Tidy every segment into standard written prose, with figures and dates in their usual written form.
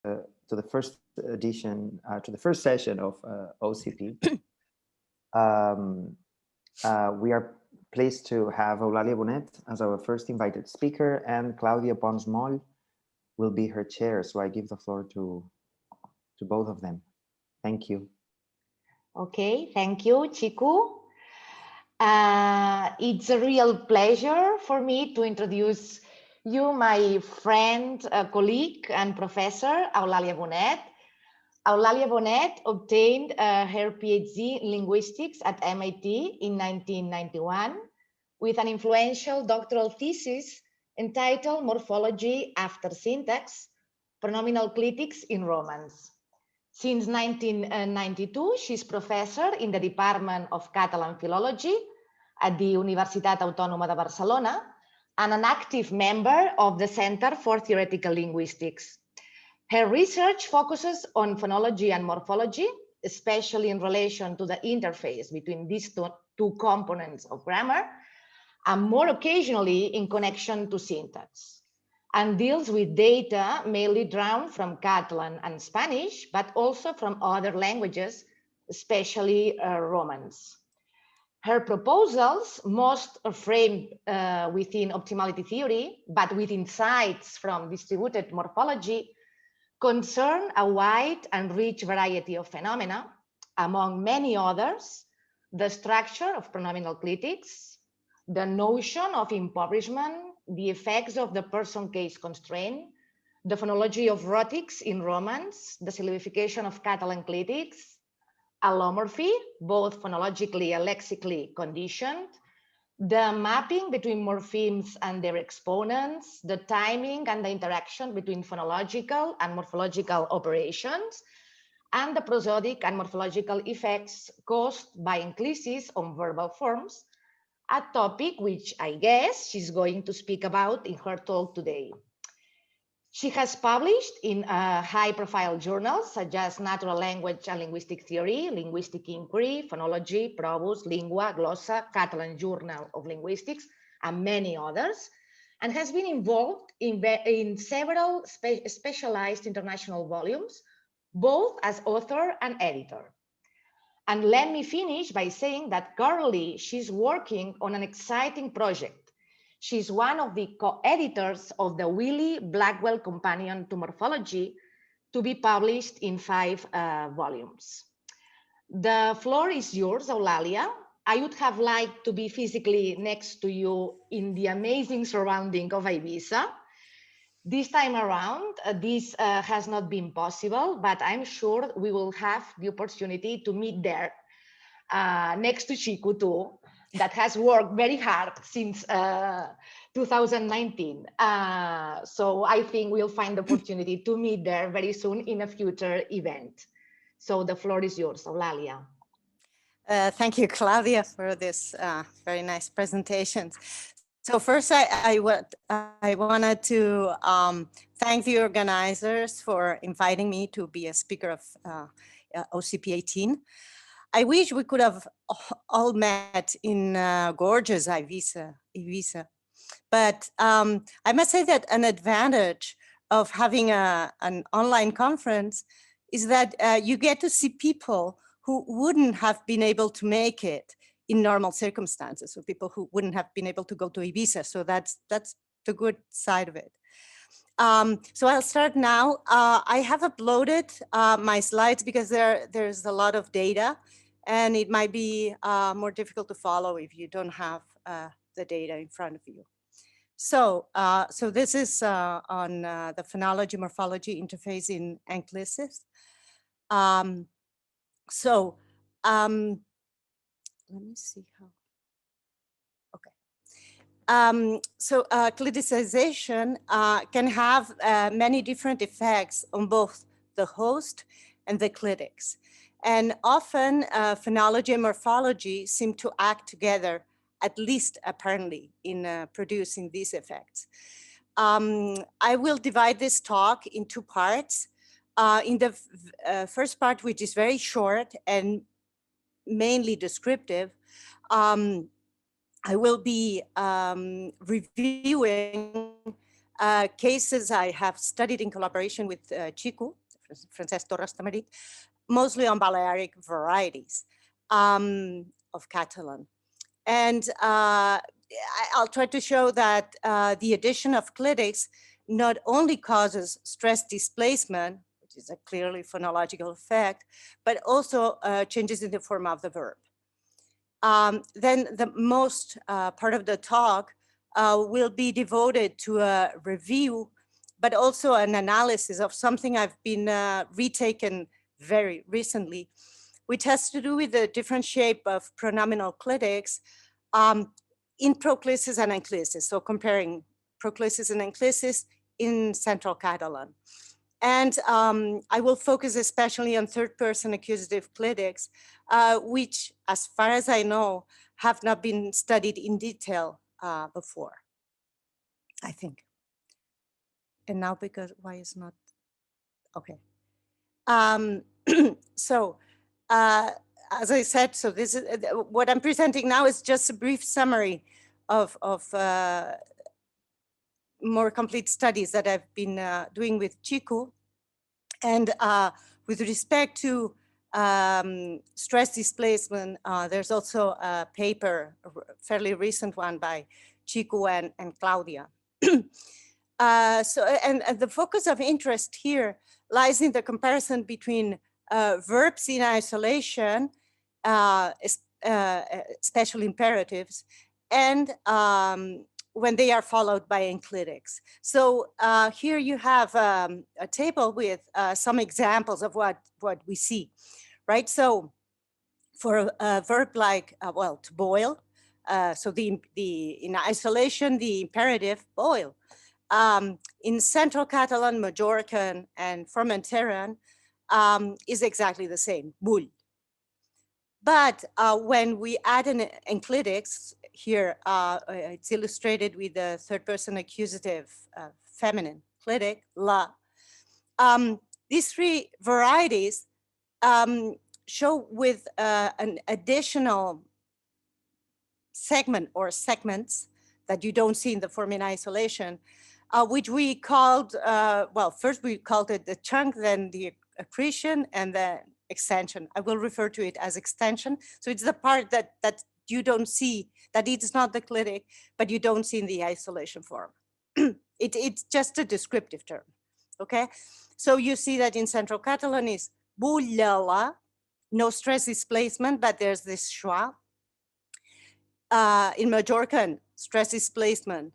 to the first edition, to the first session of OCP. We are pleased to have Eulalia Bonet as our first invited speaker, and Claudia Pons-Moll will be her chair. So I give the floor to both of them. Thank you. Okay, thank you, Chiku. It's a real pleasure for me to introduce you, my friend, colleague, and professor, Eulalia Bonet. Eulalia Bonet obtained her PhD in linguistics at MIT in 1991 with an influential doctoral thesis entitled Morphology After Syntax, Pronominal Clitics in Romance. Since 1992, she's professor in the Department of Catalan Philology at the Universitat Autònoma de Barcelona and an active member of the Center for Theoretical Linguistics. Her research focuses on phonology and morphology, especially in relation to the interface between these two components of grammar, and more occasionally in connection to syntax, and deals with data mainly drawn from Catalan and Spanish, but also from other languages, especially Romance. Her proposals, most are framed within optimality theory, but with insights from distributed morphology, concern a wide and rich variety of phenomena, among many others, the structure of pronominal clitics, the notion of impoverishment, the effects of the person-case constraint, the phonology of rhotics in Romance, the syllabification of Catalan clitics, allomorphy, both phonologically and lexically conditioned, the mapping between morphemes and their exponents, the timing and the interaction between phonological and morphological operations, and the prosodic and morphological effects caused by enclisis on verbal forms, a topic which I guess she's going to speak about in her talk today. She has published in high-profile journals such as Natural Language and Linguistic Theory, Linguistic Inquiry, Phonology, Probus, Lingua, Glossa, Catalan Journal of Linguistics, and many others, and has been involved in several specialized international volumes, both as author and editor. And let me finish by saying that currently she's working on an exciting project. She's one of the co-editors of the Wiley Blackwell Companion to Morphology, to be published in 5 volumes. The floor is yours, Eulalia. I would have liked to be physically next to you in the amazing surrounding of Ibiza. This time around, this has not been possible, but I'm sure we will have the opportunity to meet there next to Chiku too, that has worked very hard since 2019. So I think we'll find the opportunity to meet there very soon in a future event. So the floor is yours, Eulalia. Thank you, Claudia, for this very nice presentations. So first, I wanted to thank the organizers for inviting me to be a speaker of OCP 18. I wish we could have all met in gorgeous Ibiza. But I must say that an advantage of having an online conference is that you get to see people who wouldn't have been able to make it in normal circumstances, so people who wouldn't have been able to go to Ibiza. So that's the good side of it. So I'll start now. I have uploaded my slides because there's a lot of data, and it might be more difficult to follow if you don't have the data in front of you. So, so this is on the phonology-morphology interface in enclisis. Let me see how. Okay. Cliticization can have many different effects on both the host and the clitics. And often phonology and morphology seem to act together, at least apparently, in producing these effects. I will divide this talk in 2 parts. In the first part, which is very short and mainly descriptive, I will be reviewing cases I have studied in collaboration with Chico, Francesc Torres Tamarit, mostly on Balearic varieties of Catalan. And I'll try to show that the addition of clitics not only causes stress displacement, which is a clearly phonological effect, but also changes in the form of the verb. Then the most part of the talk will be devoted to a review, but also an analysis of something I've been retaken very recently, which has to do with the different shape of pronominal clitics in proclisis and enclisis. So comparing proclisis and enclisis in Central Catalan. And I will focus especially on third-person accusative clitics, which, as far as I know, have not been studied in detail before, I think. And now because, why is not, okay. So, as I said, so this is, what I'm presenting now is just a brief summary of more complete studies that I've been doing with Chico. And with respect to stress displacement, there's also a paper, a fairly recent one by Chico and Claudia. And the focus of interest here lies in the comparison between verbs in isolation, special imperatives, and when they are followed by enclitics. So here you have a table with some examples of what we see, right? So for a verb like, well, to boil, so in isolation, the imperative, boil. In Central Catalan, Majorcan, and Formenteran is exactly the same, bull. But when we add an enclitics, here it's illustrated with the third-person accusative feminine clitic, la. These three varieties show with an additional segment or segments that you don't see in the form in isolation, which we called, well, first we called it the chunk, then the accretion, and then extension. I will refer to it as extension. So it's the part that you don't see, that it's not the clitic, but you don't see in the isolation form. It's just a descriptive term, okay? So you see that in Central Catalan is bullala, no stress displacement, but there's this schwa. In Majorcan, stress displacement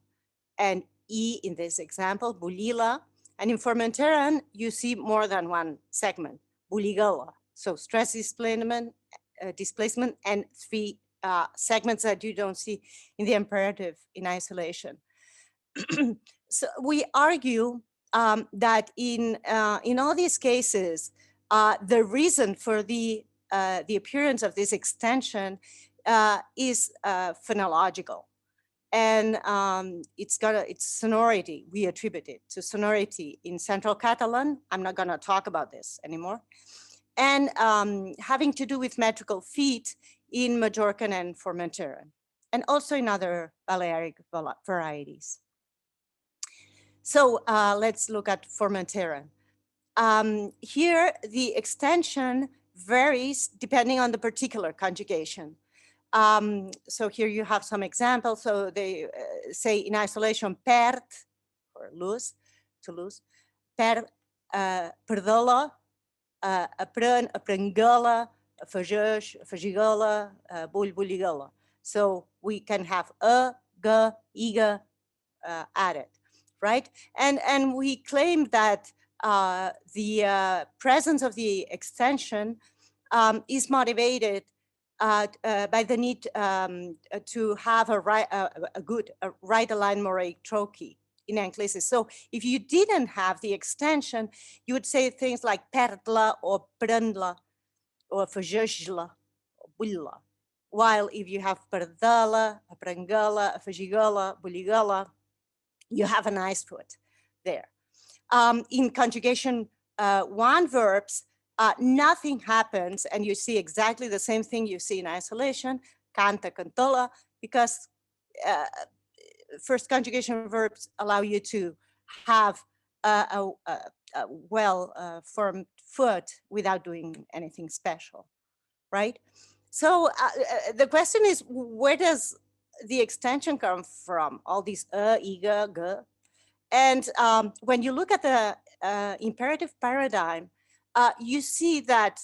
and E in this example, bulila. And in Formenteran, you see more than one segment, buligala. So stress displacement and three segments that you don't see in the imperative in isolation. So we argue that in all these cases, the reason for the appearance of this extension is phonological. And it's sonority, we attribute it to sonority in Central Catalan. I'm not gonna talk about this anymore. And having to do with metrical feet in Majorcan and Formenteran, and also in other Balearic varieties. So let's look at Formenteran. Here, the extension varies depending on the particular conjugation. So here you have some examples. So they say in isolation, perd, or lose, to lose, perd, perdola, apren, aprengala, afegeix, afegigala, buligala. So we can have a, g, iga added, right? And we claim that the presence of the extension is motivated by the need to have a good right-aligned morayic trochee in enclisis. So if you didn't have the extension, you would say things like perdla or prendla or fajejla or bulla. While if you have perdala, aprengala, afegigala, buligala, you have a nice foot there. In conjugation one verbs, nothing happens, and you see exactly the same thing you see in isolation, canta, cantola, because first conjugation verbs allow you to have a well-formed foot without doing anything special, right? So the question is, where does the extension come from? All these I, G, G. And when you look at the imperative paradigm, you see that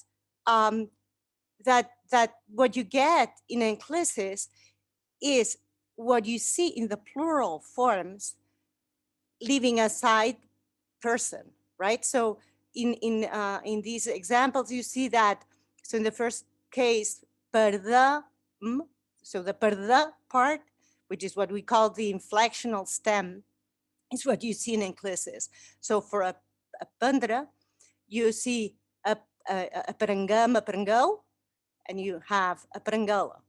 that what you get in enclisis is what you see in the plural forms, leaving aside person, right? So in these examples, you see that. So in the first case, perda, so the perda part, which is what we call the inflectional stem, is what you see in enclisis. So for a pandra, you see a perengam, a perengau, and you have a perengola,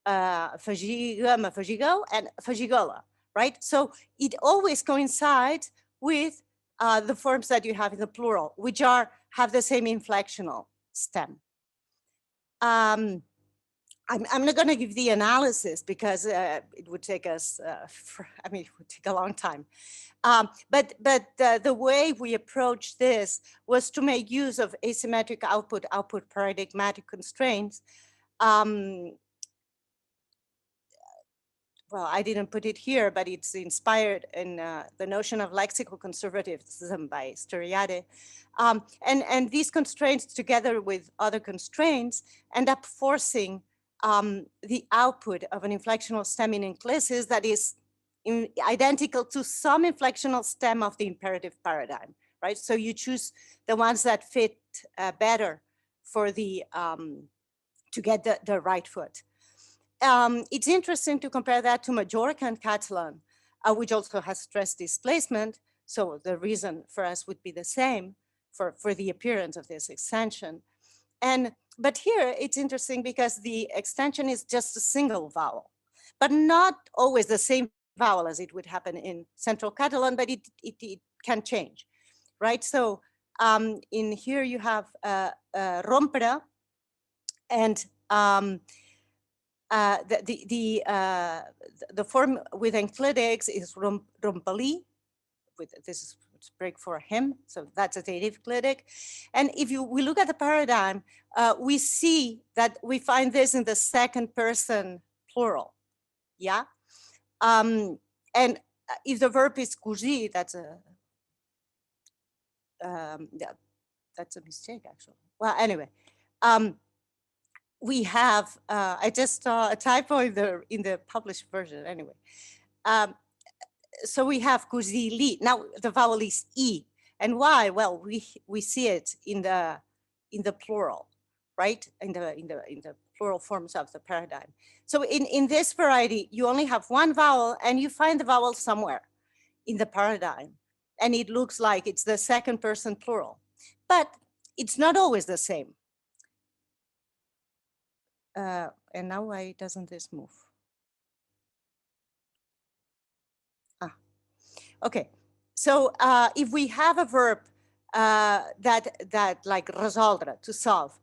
fagigam, a fagigo, and fagigola, right? So it always coincides with the forms that you have in the plural, which have the same inflectional stem. I'm not going to give the analysis because it would take us, it would take a long time. But the way we approached this was to make use of asymmetric output paradigmatic constraints. Well, I didn't put it here, but it's inspired in the notion of lexical conservatism by Storiade. And these constraints, together with other constraints, end up forcing the output of an inflectional stem in enclisis that is identical to some inflectional stem of the imperative paradigm, right? So you choose the ones that fit better for the to get the right foot. It's interesting to compare that to Majorcan Catalan, which also has stress displacement. So the reason for us would be the same for the appearance of this extension. But here it's interesting because the extension is just a single vowel, but not always the same vowel as it would happen in Central Catalan, but it can change, right? So in here you have rompere, and the form with enclitics is rompali. This is break for him, so that's a dative clitic. And if we look at the paradigm, we see that we find this in the second person plural, yeah. And if the verb is cosir, that's a mistake actually. Well, anyway. We have, I just saw a typo in the published version anyway. So we have cosili. Now the vowel is E. And why? Well, we see it in the plural, right? In the plural forms of the paradigm. So in this variety, you only have one vowel and you find the vowel somewhere in the paradigm. And it looks like it's the second person plural, but it's not always the same. And now why doesn't this move? Okay, so if we have a verb that like resoldre, to solve,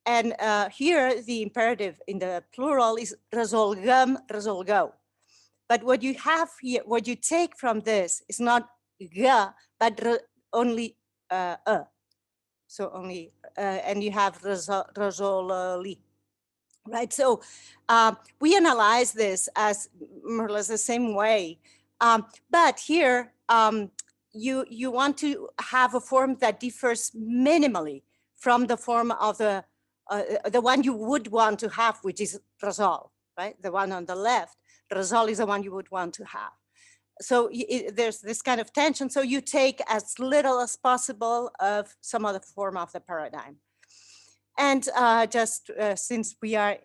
and here the imperative in the plural is resolgam, resolgo. But what you have here, what you take from this is not ga, but only so only, and you have resololi. Right, so we analyze this as more or less the same way, but here you want to have a form that differs minimally from the form of the one you would want to have, which is resol, right? The one on the left, resol is the one you would want to have. So there's this kind of tension. So you take as little as possible of some other form of the paradigm. And just since we are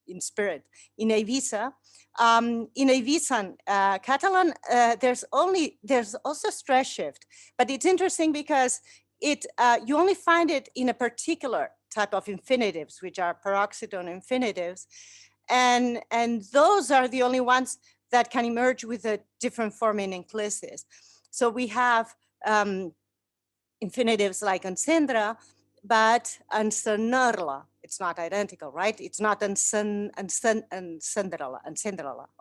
in spirit in Eivissa, Catalan, there's also stress shift, but it's interesting because you only find it in a particular type of infinitives, which are peroxidone infinitives, and those are the only ones that can emerge with a different form in enclisis. So we have infinitives like encendra, but encenderla, it's not identical, right? It's not encenderla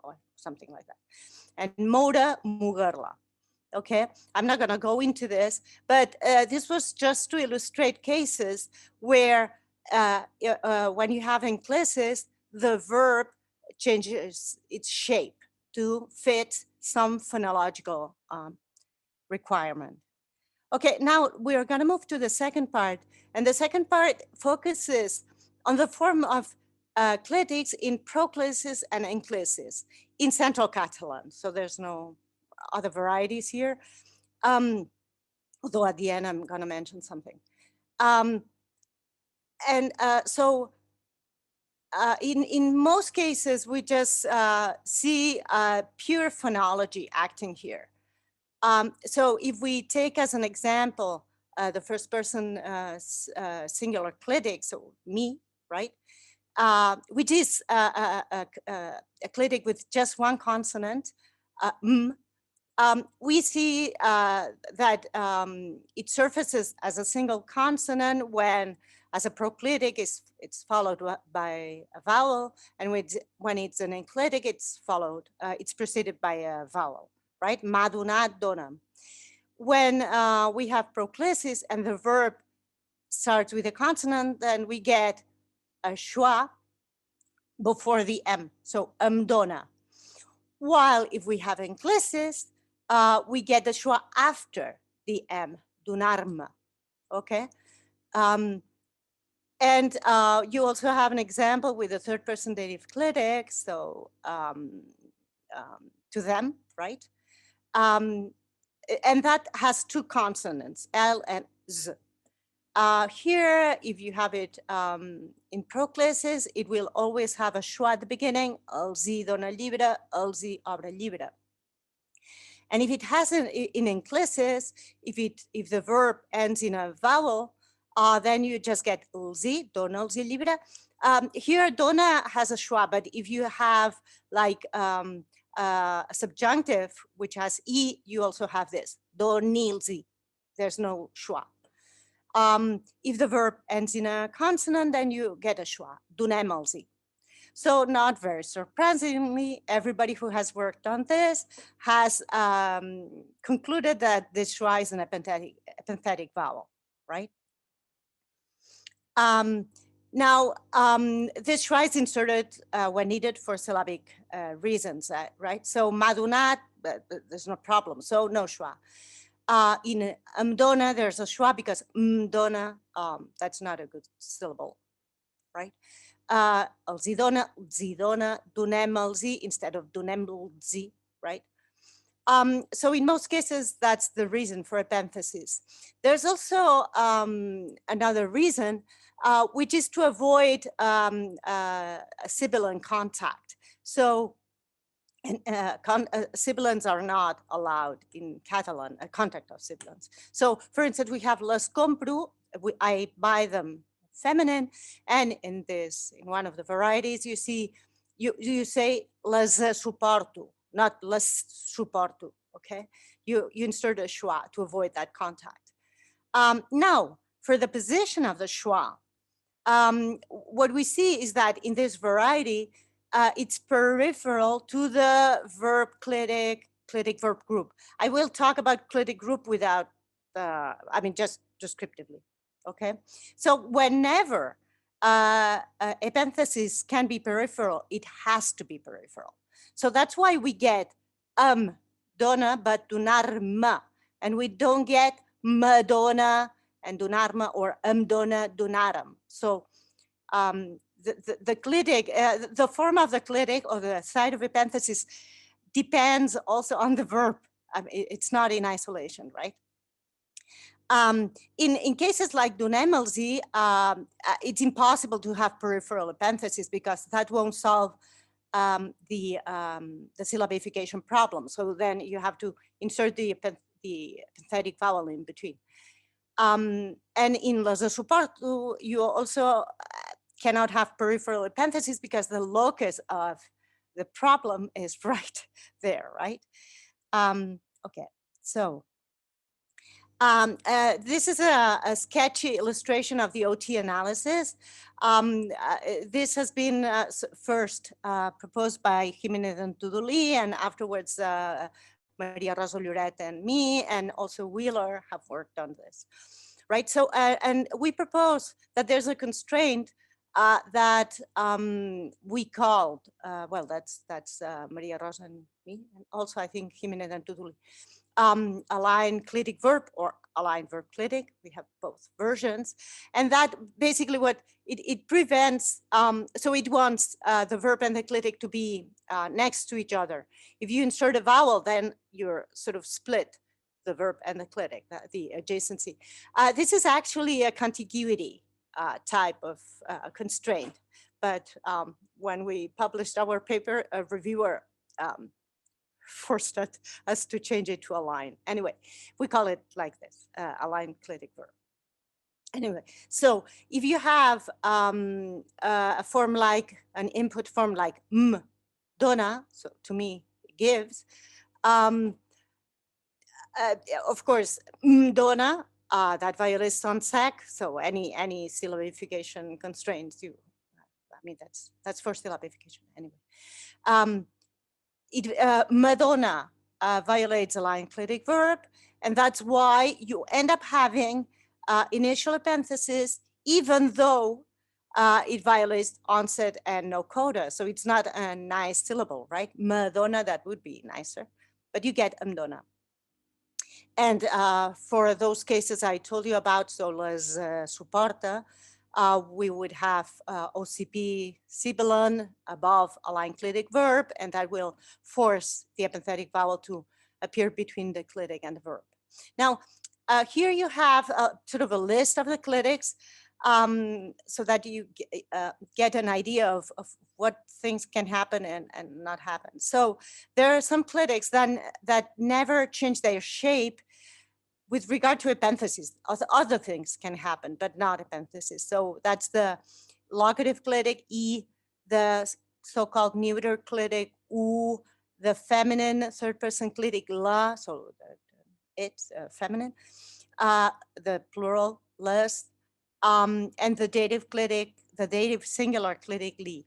or something like that. and moda, mugarla. Okay, I'm not going to go into this, but this was just to illustrate cases where when you have enclisis, the verb changes its shape to fit some phonological requirement. Okay, now we're going to move to the second part, and the second part focuses on the form of clitics in proclisis and enclisis in Central Catalan. So there's no other varieties here. Although at the end, I'm going to mention something. In most cases, we just see pure phonology acting here. So if we take as an example the first person singular clitic, so me, right? Which is a clitic with just one consonant, m. We see that it surfaces as a single consonant when, as a proclitic, it's followed by a vowel, and when it's an enclitic, it's preceded by a vowel, right? Madunat donam. When we have proclisis and the verb starts with a consonant, then we get a schwa before the m, so dona. While if we have enclisis, we get the schwa after the m, dunarma, okay? And you also have an example with the third person dative clitic, so to them, right? And that has two consonants, L and Z. Here, if you have it in proclisis, it will always have a schwa at the beginning, LZ dona libera, LZ obra libera. And if it has an in enclisis, if the verb ends in a vowel, then you just get LZ, dona LZ libera. Here, dona has a schwa, but if you have like a subjunctive which has E, you also have this, donilzi. There's no schwa. If the verb ends in a consonant, then you get a schwa, dunemalzi. So not very surprisingly, everybody who has worked on this has concluded that this schwa is an epenthetic vowel, right? Now, this schwa is inserted when needed for syllabic reasons, right? So madunat, there's no problem, so no schwa. In mdona, there's a schwa because mdona, that's not a good syllable, right? Zidona, dunemalzi instead of dunemlzi, right? So in most cases, that's the reason for epenthesis. There's also another reason, which is to avoid sibilant contact. So sibilants are not allowed in Catalan, a contact of sibilants. So for instance, we have les compro, I buy them feminine, and in one of the varieties, you see, you say les suporto, not les suporto, okay? You insert a schwa to avoid that contact. Now, for the position of the schwa, what we see is that in this variety, it's peripheral to the verb clitic verb group. I will talk about clitic group without, just descriptively, okay? So whenever epenthesis can be peripheral, it has to be peripheral. So that's why we get dona, but dunarma, and we don't get madonna and dunarma or dona dunaram. So the clitic, the form of the clitic or the site of epenthesis depends also on the verb. It's not in isolation, right? In cases like dunemalzi, it's impossible to have peripheral epenthesis because that won't solve the syllabification problem. So then you have to insert the epenthetic vowel in between. And in les suporto, you also cannot have peripheral epenthesis because the locus of the problem is right there, right? Okay, so This is a sketchy illustration of the OT analysis. This has been first proposed by Jiménez and Tuduli, and afterwards Maria Rosa Lloret and me, and also Wheeler have worked on this, right? So, and we propose that there's a constraint that we called, well, that's Maria Rosa and me, and also I think Jiménez and Tuduli, align clitic verb or align verb clitic. We have both versions. And that basically what it prevents, so it wants the verb and the clitic to be next to each other. If you insert a vowel, then you're sort of split the verb and the clitic, the adjacency. This is actually a contiguity type of constraint. But when we published our paper, a reviewer forced us to change it to align. Anyway, we call it like this, align clitic verb. Anyway, so if you have a form like, an input form like dona, so to me, gives, of course, dona, that violates on sec, so any syllabification constraints you, I mean, that's for syllabification anyway. Madonna violates align clitic verb, and that's why you end up having initial epenthesis, even though it violates onset and no coda. So it's not a nice syllable, right? Madonna, that would be nicer, but you get amdona. And for those cases I told you about, so les suporta, we would have OCP sibilant above align clitic verb, and that will force the epenthetic vowel to appear between the clitic and the verb. Now, here you have sort of a list of the clitics so that you get an idea of what things can happen and not happen. So there are some clitics that never change their shape. With regard to epenthesis, other things can happen, but not epenthesis. So that's the locative clitic, E, the so-called neuter clitic, U, the feminine third-person clitic, la, so it's feminine, the plural, les, and the dative clitic, the dative singular clitic, li.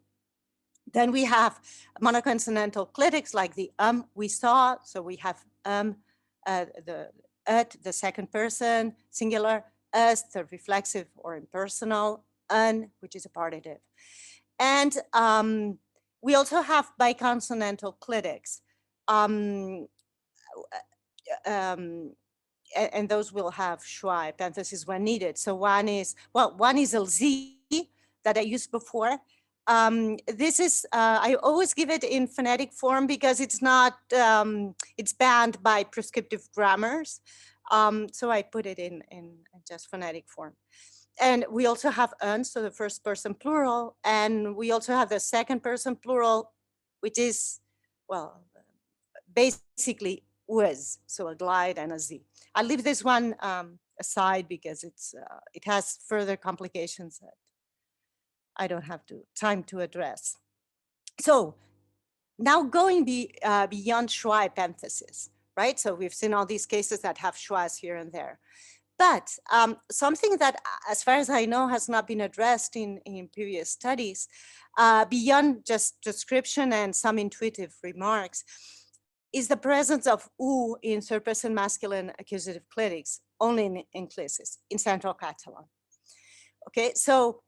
Then we have monoconsonantal clitics like the we saw, so we have the at, the second person, singular, us, the reflexive or impersonal, un, which is a partitive. And we also have biconsonantal clitics. And those will have schwa epenthesis when needed. So one is LZ that I used before. This is, I always give it in phonetic form because it's not, it's banned by prescriptive grammars. So I put it in just phonetic form. And we also have un, so the first person plural. And we also have the second person plural, which is, well, basically was, so a glide and a z. I'll leave this one aside because it's it has further complications that I don't have time to address. So now going beyond schwa epenthesis, right? So we've seen all these cases that have schwas here and there. But something that, as far as I know, has not been addressed in previous studies, beyond just description and some intuitive remarks, is the presence of u in third person masculine accusative clitics, only in enclisis, in Central Catalan. Okay, so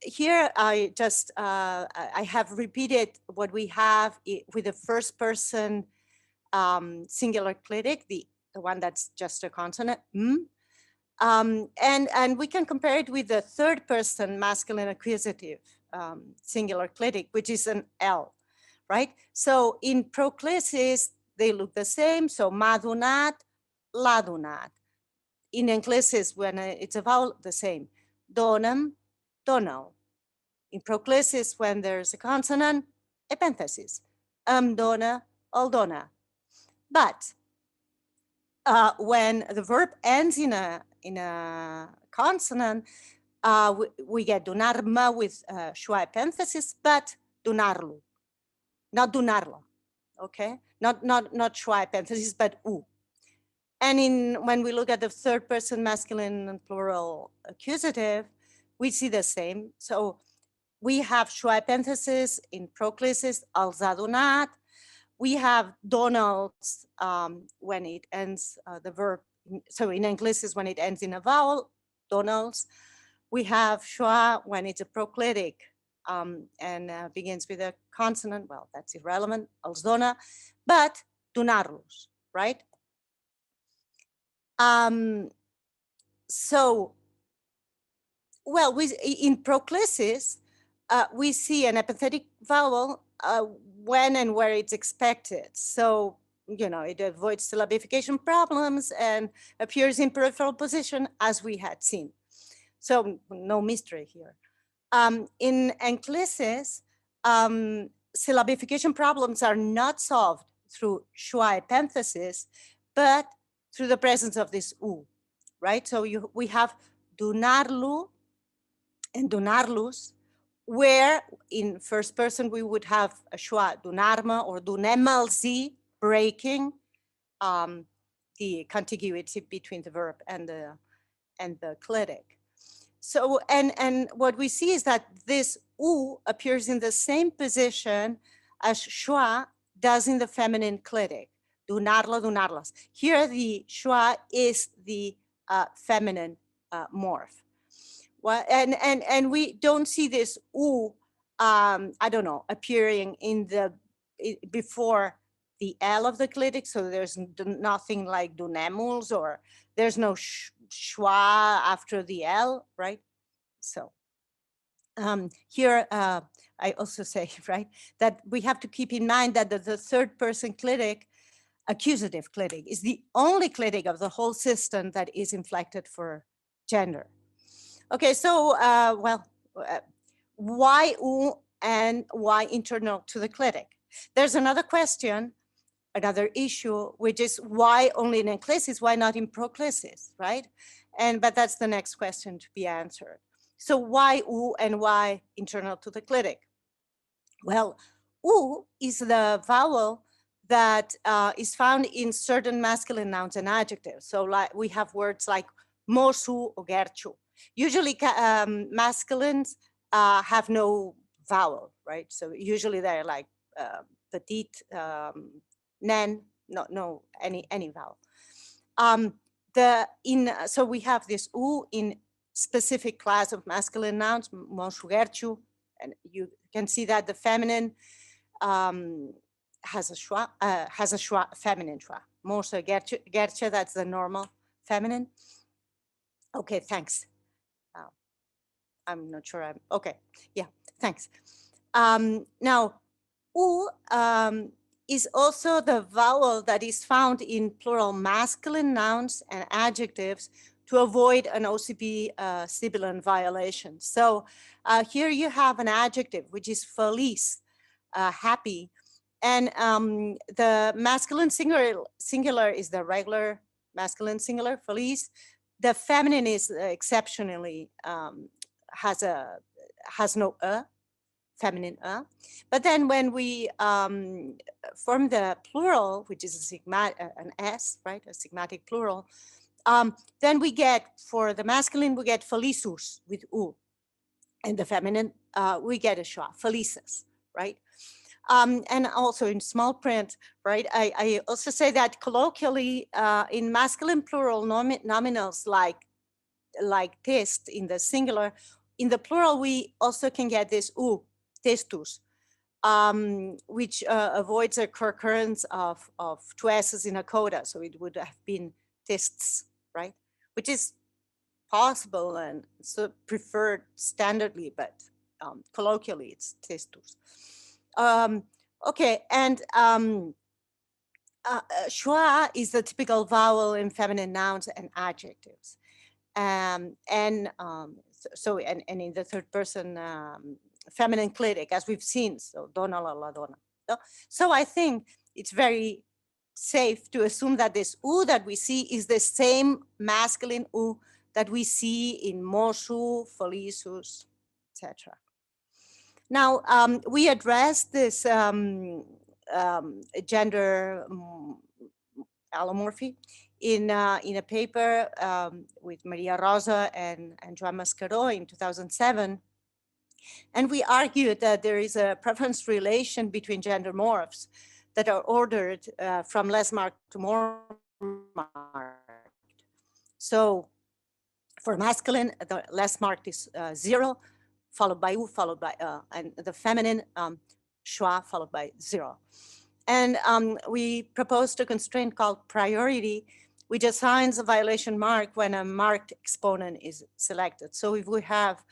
here I just, I have repeated what we have with the first person singular clitic, the one that's just a consonant, and we can compare it with the third person masculine accusative singular clitic, which is an L, right? So in proclisis, they look the same. So madunat, ladunat. In enclisis, when it's a vowel, the same. Donum, donal. In proclisis, when there's a consonant, epenthesis. Dona, aldona. But when the verb ends in a consonant, we get donarma with schwa epenthesis, but donarlu, not donarlo, okay? Not schwa epenthesis, but u. And when we look at the third person masculine and plural accusative, we see the same. So we have Schwa epenthesis in proclisis, els ha donat. We have Donald's when it ends the verb. So in enclisis, when it ends in a vowel, Donald's. We have Schwa when it's a proclitic and begins with a consonant. Well, that's irrelevant, els dona, but donar-los, right? So, well, in proclisis, we see an epenthetic vowel when and where it's expected. So, you know, it avoids syllabification problems and appears in peripheral position as we had seen. So no mystery here. In enclisis, syllabification problems are not solved through Schwa epenthesis, but through the presence of this U, right? So we have donarlo and donarlus, where in first person we would have a Schwa donarme or donemalzi, breaking the contiguity between the verb and the clitic. So, and what we see is that this U appears in the same position as Schwa does in the feminine clitic, donarlo, donarlas. Here the Schwa is the feminine morph. Well, and we don't see this U, I don't know, appearing in the, before the L of the clitic. So there's nothing like donemuls, or there's no Schwa after the L, right? So here I also say, right, that we have to keep in mind that the third person clitic, accusative clitic, is the only clitic of the whole system that is inflected for gender. Okay, so why U and why internal to the clitic? There's another question, another issue, which is why only in enclisis, why not in proclisis, right? But that's the next question to be answered. So why U and why internal to the clitic? Well, U is the vowel that is found in certain masculine nouns and adjectives. So like we have words like mosu or gerchu. Usually masculines have no vowel, right? So usually they're like petite, nen, no any vowel. So we have this U in specific class of masculine nouns, mosu gerchu, and you can see that the feminine has a Schwa, feminine Schwa. Mosu gerchu, that's the normal feminine. Okay, thanks. I'm not sure I'm, okay, yeah, thanks. Now, U is also the vowel that is found in plural masculine nouns and adjectives to avoid an OCP sibilant violation. So here you have an adjective, which is feliz, happy. And the masculine singular is the regular masculine singular, feliz. The feminine is exceptionally, has no feminine but then when we form the plural, which is an S, right, a sigmatic plural, then we get, for the masculine, we get felizus with U, and the feminine, we get a Schwa, felices, right? And also in small print, right, I also say that colloquially in masculine plural nominals like test in the singular, in the plural, we also can get this U, testus, which avoids a concurrence of two S's in a coda. So it would have been tests, right? Which is possible and so preferred standardly, but colloquially it's testus. Okay, and Schwa is the typical vowel in feminine nouns and adjectives. And in the third person feminine clitic, as we've seen, so dona la dona. So I think it's very safe to assume that this U that we see is the same masculine U that we see in mosu, felizus, etc. Now, we addressed this gender allomorphy in a paper with Maria Rosa and Joan Mascaró in 2007. And we argued that there is a preference relation between gender morphs that are ordered from less marked to more marked. So for masculine, the less marked is 0, followed by U, followed by and the feminine Schwa, followed by 0. And we proposed a constraint called priority, which assigns a violation mark when a marked exponent is selected. So if we have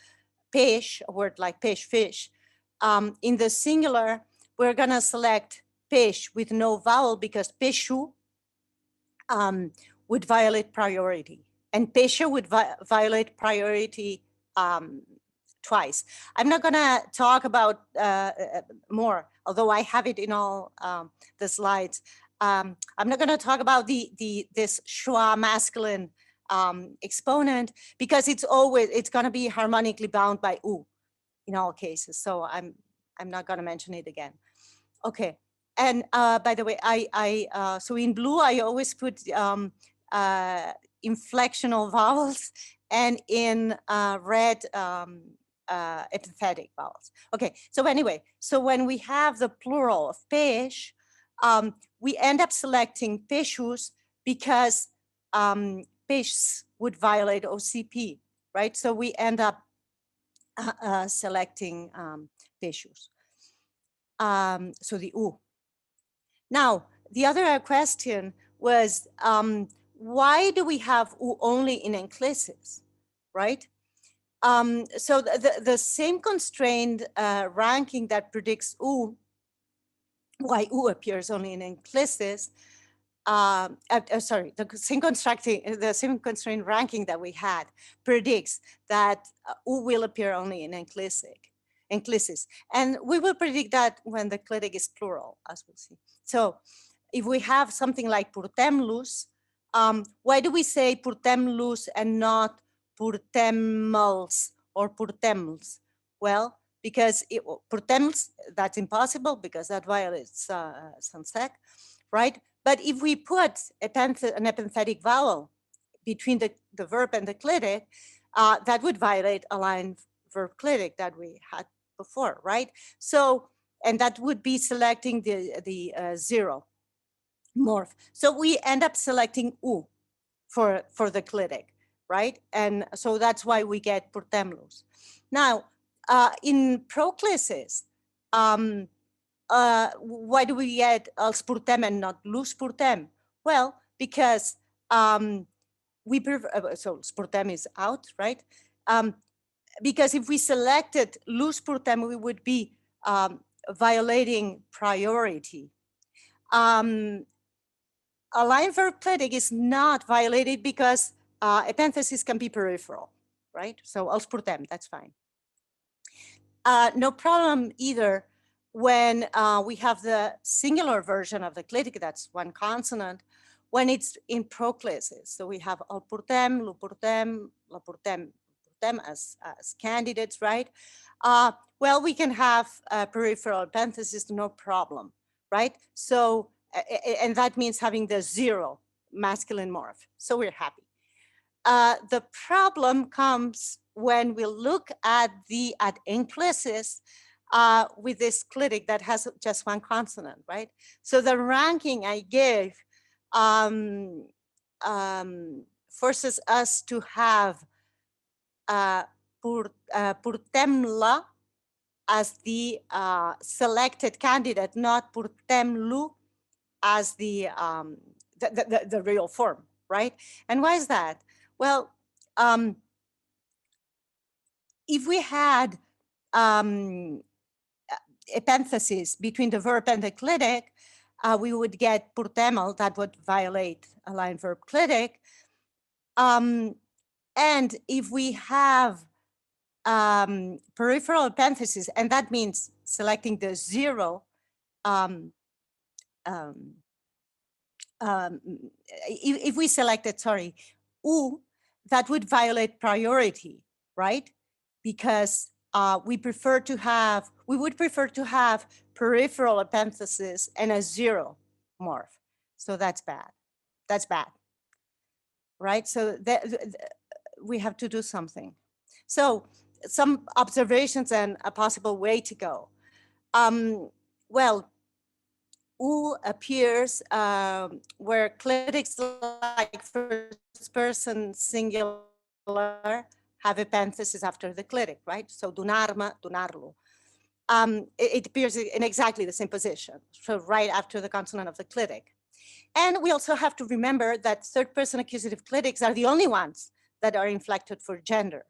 pêche, a word like pêche, fish, in the singular, we're gonna select pêche with no vowel because pêchou would violate priority, and pêche would violate priority twice. I'm not gonna talk about more, although I have it in all the slides. I'm not gonna talk about this Schwa masculine exponent because it's gonna be harmonically bound by U in all cases. So I'm not gonna mention it again. Okay, and by the way, so in blue I always put inflectional vowels, and in red epenthetic vowels. Okay, so anyway, so when we have the plural of pêche, we end up selecting pêchus because pêches would violate OCP, right? So we end up selecting pêchus. So the U. Now, the other question was, why do we have U only in enclisis, right? So the same constrained ranking that predicts U, why U appears only in enclisis, sorry, the same constraint ranking that we had predicts that U will appear only in enclisis. And we will predict that when the clitic is plural, as we'll see. So if we have something like purtemlus, why do we say purtemlus and not purtemals or purtemls? Well, because purtemls, that's impossible because that violates Sansec, right? But if we put an epenthetic vowel between the verb and the clitic, that would violate a line verb clitic that we had before, right? So, and that would be selecting the 0 morph. So we end up selecting U for the clitic, right? And so that's why we get purtemlus. Now, in proclisis, why do we get els portem and not lus portem? Well, because we prefer, so portem is out, right? Because if we selected lus portem, we would be violating priority. A line verb clitic is not violated because epenthesis can be peripheral, right? So els portem, that's fine. No problem either when we have the singular version of the clitic, that's one consonant, when it's in proclisis. So we have el portem, lo portem, la portem, as candidates, right? Well, we can have peripheral epenthesis, no problem, right? So, and that means having the 0 masculine morph. So we're happy. The problem comes when we look at enclisis with this clitic that has just one consonant, right? So the ranking I gave forces us to have purtemla as the selected candidate, not purtemlu as the real form, right? And why is that? Well, if we had epenthesis between the verb and the clitic, we would get purtemel that would violate a line verb clitic. And if we have peripheral epenthesis, and that means selecting the 0, if we selected, sorry, U, that would violate priority, right? Because we would prefer to have peripheral epenthesis and a 0 morph. So that's bad. That's bad. right? So we have to do something. So some observations and a possible way to go. Well, U appears where clitics like first person singular have a parenthesis after the clitic, right? So dunarma, dunarlo. It appears in exactly the same position, so right after the consonant of the clitic. And we also have to remember that third person accusative clitics are the only ones that are inflected for gender.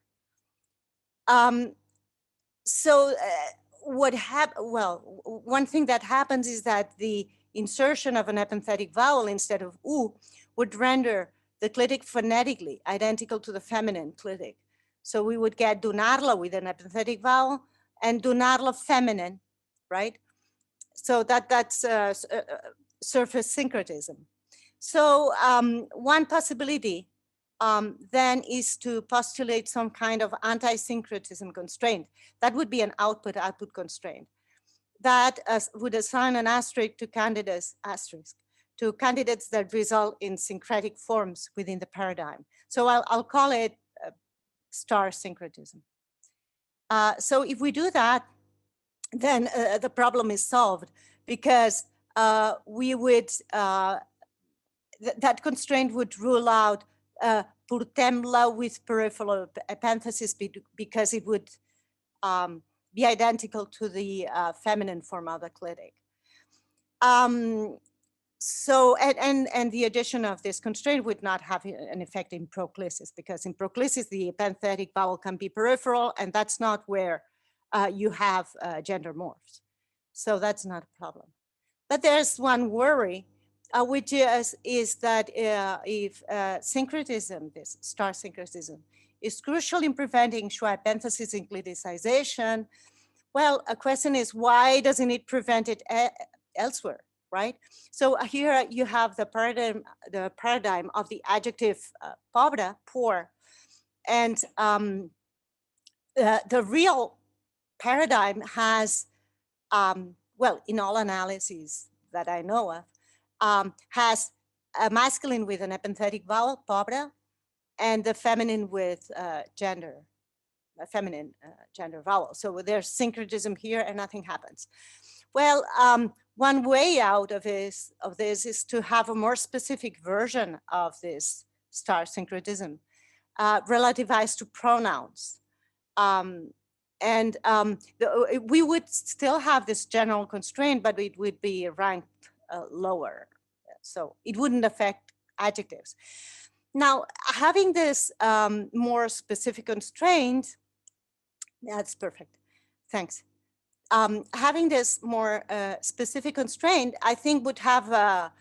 One thing that happens is that the insertion of an epenthetic vowel instead of U would render the clitic phonetically identical to the feminine clitic. So we would get dunarla with an epenthetic vowel and dunarla feminine, right? So that's surface syncretism. So one possibility then is to postulate some kind of anti-syncretism constraint. That would be an output-output constraint that would assign an asterisk to candidates that result in syncretic forms within the paradigm. So I'll call it star syncretism. So if we do that, then the problem is solved, because we would that constraint would rule out purtemla with peripheral epenthesis, because it would be identical to the feminine form of the clitic. So, and the addition of this constraint would not have an effect in proclisis, because in proclisis, the epenthetic vowel can be peripheral, and that's not where you have gender morphs. So that's not a problem. But there's one worry, which is that if syncretism, this star syncretism, is crucial in preventing Schwa epenthesis and cliticization, well, a question is, why doesn't it prevent it elsewhere, right? So here you have the paradigm of the adjective pobre, poor, and the real paradigm has, well, in all analyses that I know of, has a masculine with an epenthetic vowel, pobre, and the feminine with gender, a feminine gender vowel. So there's syncretism here and nothing happens. Well, one way out of this is to have a more specific version of this star syncretism relativized to pronouns. We would still have this general constraint, but it would be ranked lower. So it wouldn't affect adjectives. Now, having this more specific constraint, that's perfect, thanks. Having this more specific constraint, I think would have a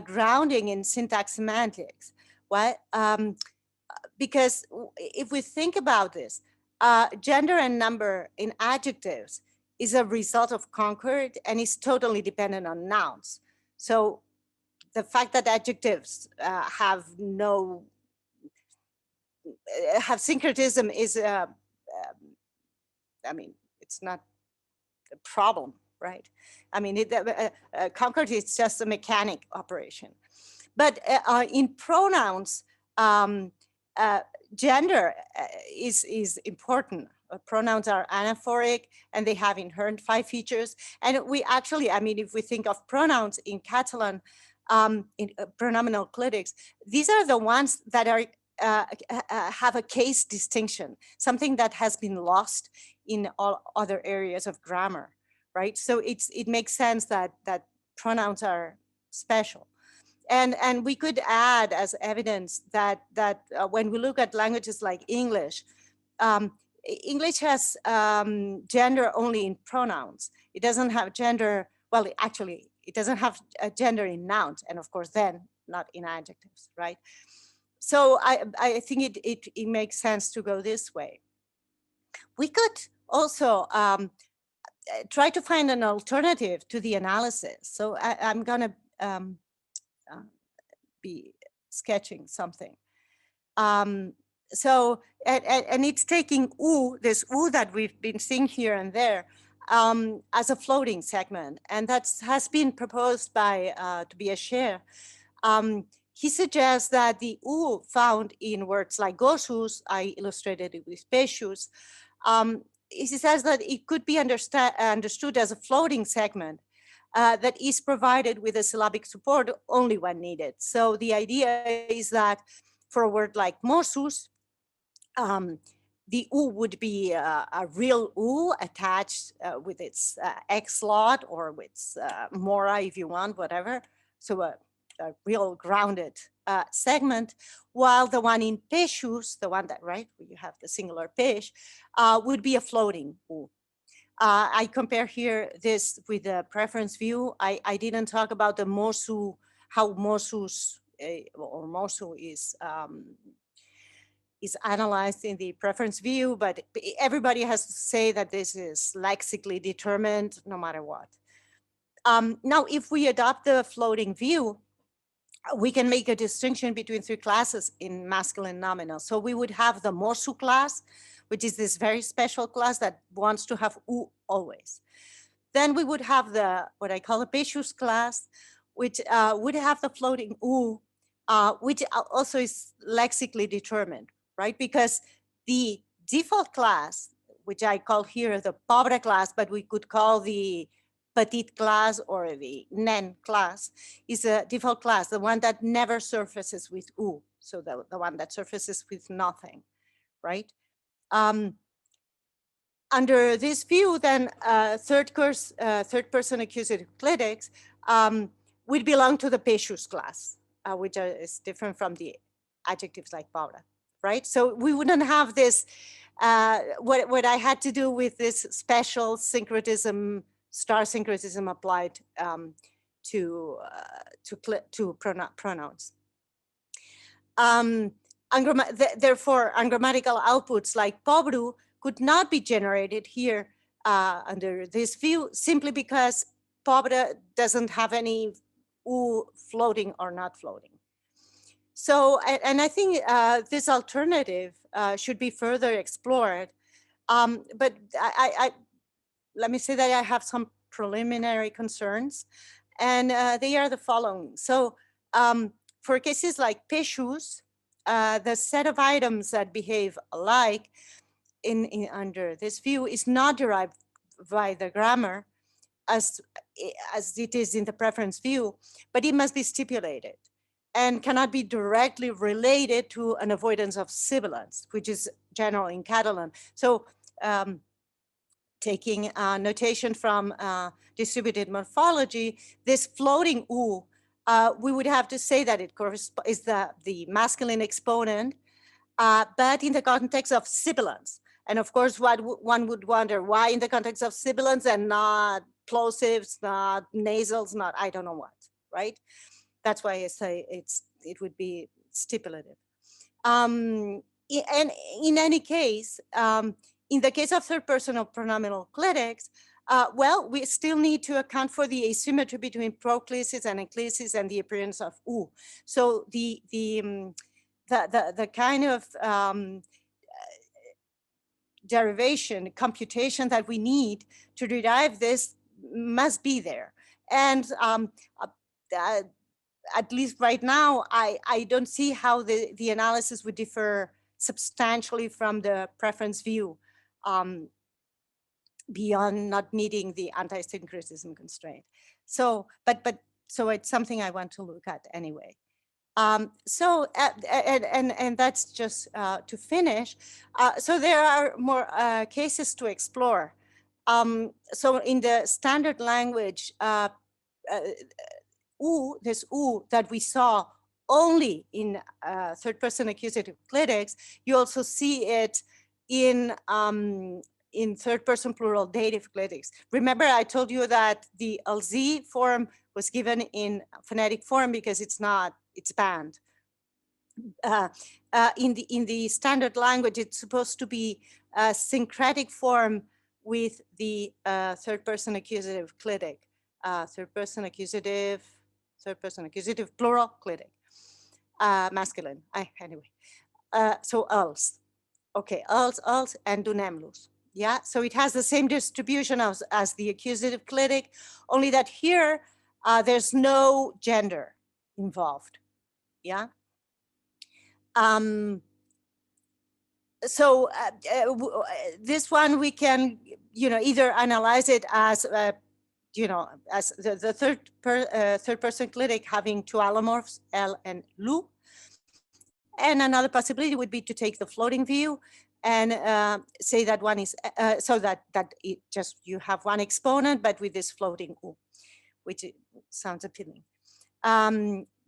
grounding in syntax semantics. Why? Because if we think about this, gender and number in adjectives is a result of concord and is totally dependent on nouns. So the fact that adjectives have syncretism is, I mean, it's not a problem, right? I mean, concord is just a mechanic operation. But in pronouns, gender is important. Pronouns are anaphoric and they have inherent 5 features. And we actually, I mean, if we think of pronouns in Catalan, in pronominal clitics, these are the ones that are have a case distinction, something that has been lost in all other areas of grammar, right? So it makes sense that pronouns are special. And we could add as evidence that when we look at languages like English, English has gender only in pronouns. It doesn't have gender, well, actually, it doesn't have a gender in nouns, and of course then not in adjectives, right? So I think it makes sense to go this way. We could also try to find an alternative to the analysis. So I'm gonna be sketching something. So, and it's taking U, this U that we've been seeing here and there, as a floating segment. And that has been proposed by Tobias Scher. he suggests that the U found in words like gossus, I illustrated it with peshus, he says that it could be understood as a floating segment that is provided with a syllabic support only when needed. So the idea is that for a word like morsus, the U would be a real U attached with its X slot or with mora if you want, whatever. So a real grounded segment, while the one in peshus, the one that, right, where you have the singular pesh, would be a floating U. I compare here this with the preference view. I didn't talk about the morsu, how morsus or morsu is analyzed in the preference view, but everybody has to say that this is lexically determined no matter what. Now, if we adopt the floating view, we can make a distinction between three classes in masculine nominal. So we would have the morsu class, which is this very special class that wants to have U always. Then we would have the, what I call a peshus class, which would have the floating U, which also is lexically determined, right? Because the default class, which I call here the pobre class, but we could call the petite class or the nen class, is a default class, the one that never surfaces with U. So the one that surfaces with nothing, right? Under this view, then third person accusative clitics would belong to the peshus class, which is different from the adjectives like pobre, right? So we wouldn't have this, what I had to do with this special syncretism, star syncretism applied to pronouns. Therefore, ungrammatical outputs like pobru could not be generated here under this view, simply because pobre doesn't have any U floating or not floating. So, and I think this alternative should be further explored. But let me say that I have some preliminary concerns, and they are the following. So for cases like peshus, the set of items that behave alike under this view is not derived by the grammar as it is in the preference view, but it must be stipulated and cannot be directly related to an avoidance of sibilance, which is general in Catalan. So taking notation from distributed morphology, this floating U, we would have to say that it is the masculine exponent, but in the context of sibilance. And of course, what one would wonder, why in the context of sibilance and not plosives, not nasals, not I don't know what, right? That's why I say it would be stipulative. And in any case, in the case of third person of pronominal clitics, well, we still need to account for the asymmetry between proclisis and enclisis and the appearance of U. So the kind of derivation, computation that we need to derive this must be there. And at least right now, I don't see how the analysis would differ substantially from the preference view beyond not meeting the anti-syncretism constraint. So, so it's something I want to look at anyway. And that's just to finish. So there are more cases to explore. So in the standard language, U, this U that we saw only in third person accusative clitics, you also see it in third person plural dative clitics. Remember, I told you that the LZ form was given in phonetic form because it's banned. In the standard language, it's supposed to be a syncretic form with the third person accusative clitic, third person accusative plural clitic, masculine. Anyway, so als. Okay, als, and dunemlus. Yeah, so it has the same distribution as the accusative clitic, only that here there's no gender involved. Yeah. So this one we can, either analyze it as, as the third person clitic having two allomorphs, L and Lu. And another possibility would be to take the floating view and say that one is, so that it just, you have one exponent, but with this floating U, which sounds appealing.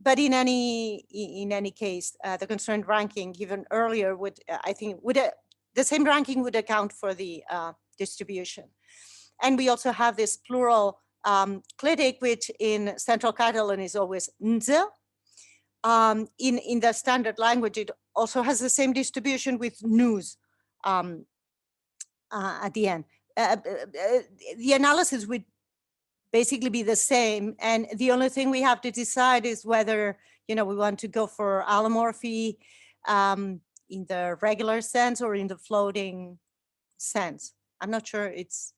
But in any case, the concerned ranking given earlier would, I think, the same ranking would account for the distribution. And we also have this plural clitic, which in Central Catalan is always nze. In the standard language, it also has the same distribution with news at the end. The analysis would basically be the same, and the only thing we have to decide is whether we want to go for allomorphy in the regular sense or in the floating sense. I'm not sure it's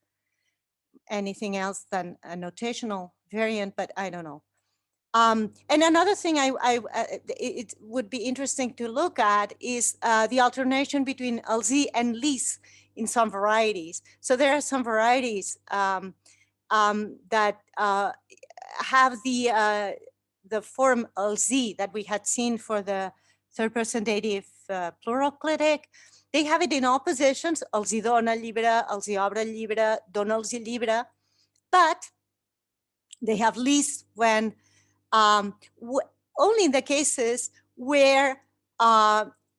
anything else than a notational variant, but I don't know. And another thing it would be interesting to look at is the alternation between LZ and LIS in some varieties. So there are some varieties that have the form LZ that we had seen for the third person dative plural clitic. They have it in all positions, LZ dona el llibre, LZ obre el llibre, dona els el llibre, but they have LIS when only in the cases where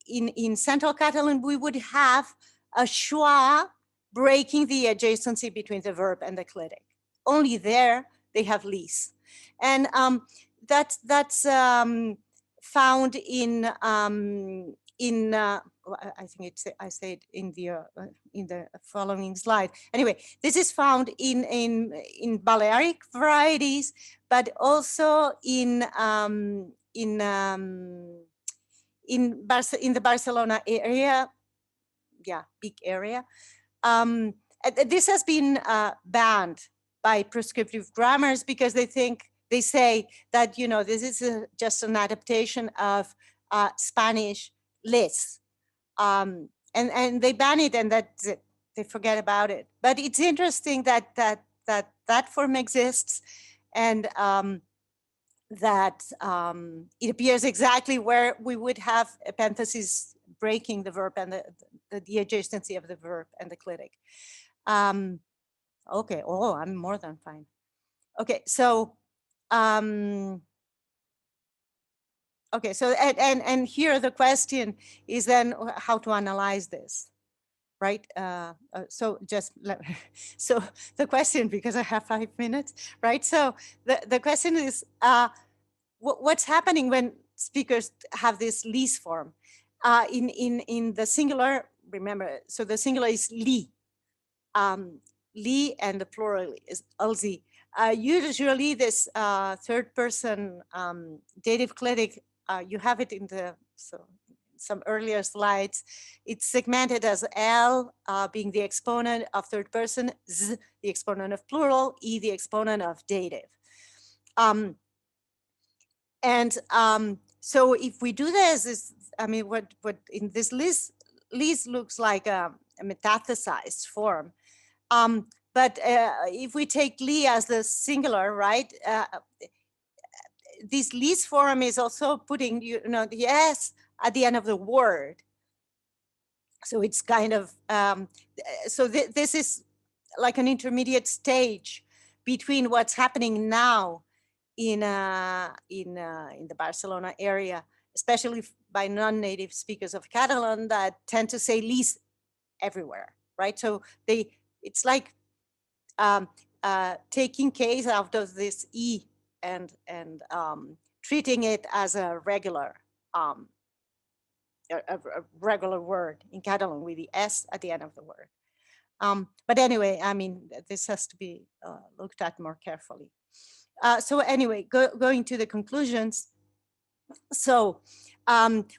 in Central Catalan we would have a schwa breaking the adjacency between the verb and the clitic. Only there they have LIS, and that's found in I think I say it in the following slide. Anyway, this is found in Balearic varieties, but also in the Barcelona area. Yeah, big area. This has been banned by prescriptive grammars because they say that this is just an adaptation of Spanish LIS, and they ban it, and that's it. They forget about it. But it's interesting that form exists, and that it appears exactly where we would have epenthesis breaking the verb and the adjacency of the verb and the clitic. Okay. Oh, I'm more than fine. Okay, so okay, so and here the question is then how to analyze this, right? So so the question, because I have 5 minutes, right? So the question is, what's happening when speakers have this LIS form? In the singular, remember, so the singular is li, li, and the plural is LZ. Usually this third person dative clitic, you have it in some earlier slides. It's segmented as L being the exponent of third person, Z the exponent of plural, E the exponent of dative. So if we do this, I mean, what in this list looks like a metathesized form. But if we take li as the singular, right? This LIS form is also putting the S at the end of the word. So it's kind of this is like an intermediate stage between what's happening now in the Barcelona area, especially by non-native speakers of Catalan that tend to say LIS everywhere, right? So it's like taking case out of this E and treating it as a regular word in Catalan with the S at the end of the word. But anyway, I mean, this has to be looked at more carefully. So anyway, going to the conclusions. So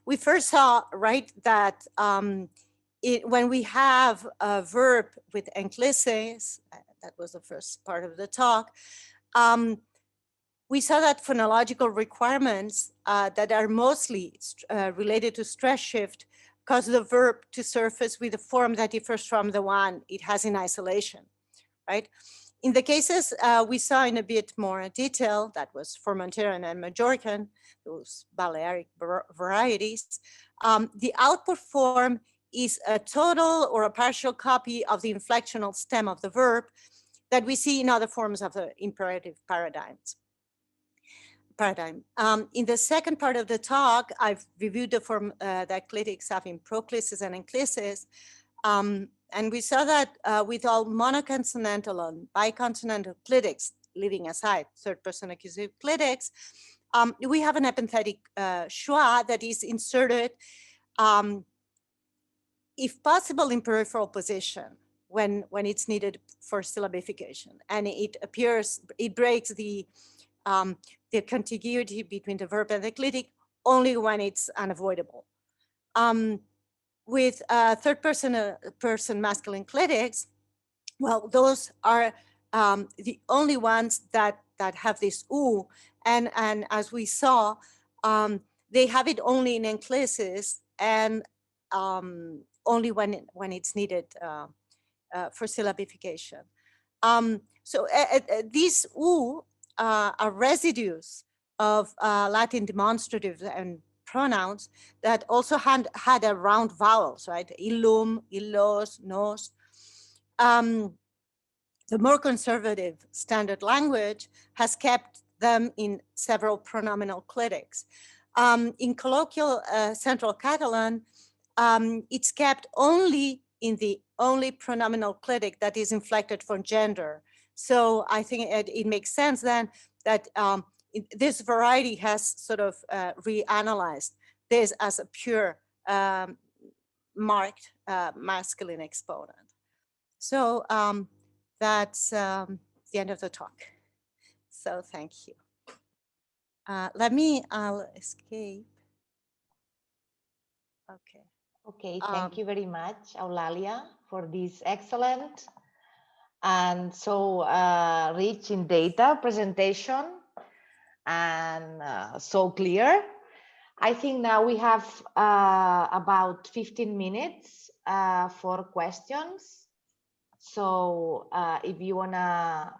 we first saw, right, that when we have a verb with enclisis, that was the first part of the talk, we saw that phonological requirements that are mostly related to stress shift cause the verb to surface with a form that differs from the one it has in isolation, right? In the cases we saw in a bit more detail, that was Formenteran and Majorcan, those Balearic varieties, the output form is a total or a partial copy of the inflectional stem of the verb that we see in other forms of the imperative paradigm. In the second part of the talk, I've reviewed the form that clitics have in proclisis and enclisis. And we saw that with all monoconsonantal and biconsonantal clitics, leaving aside third-person accusative clitics, we have an epenthetic schwa that is inserted, if possible, in peripheral position when it's needed for syllabification. And it appears, it breaks the contiguity between the verb and the clitic only when it's unavoidable. With third-person masculine clitics, well, those are the only ones that have this u, and as we saw, they have it only in enclisis and only when it's needed for syllabification. So these u are residues of Latin demonstratives and pronouns that also had a round vowels, right? Illum, illos, nos. The more conservative standard language has kept them in several pronominal clitics. In colloquial Central Catalan, it's kept only in the only pronominal clitic that is inflected for gender. So I think it makes sense then that this variety has sort of reanalyzed this as a pure marked masculine exponent. So that's the end of the talk. So thank you. I'll escape. Okay. Okay, thank you very much, Eulalia, for this excellent and so rich in data presentation and so clear. I think now we have about 15 minutes for questions. So if you wanna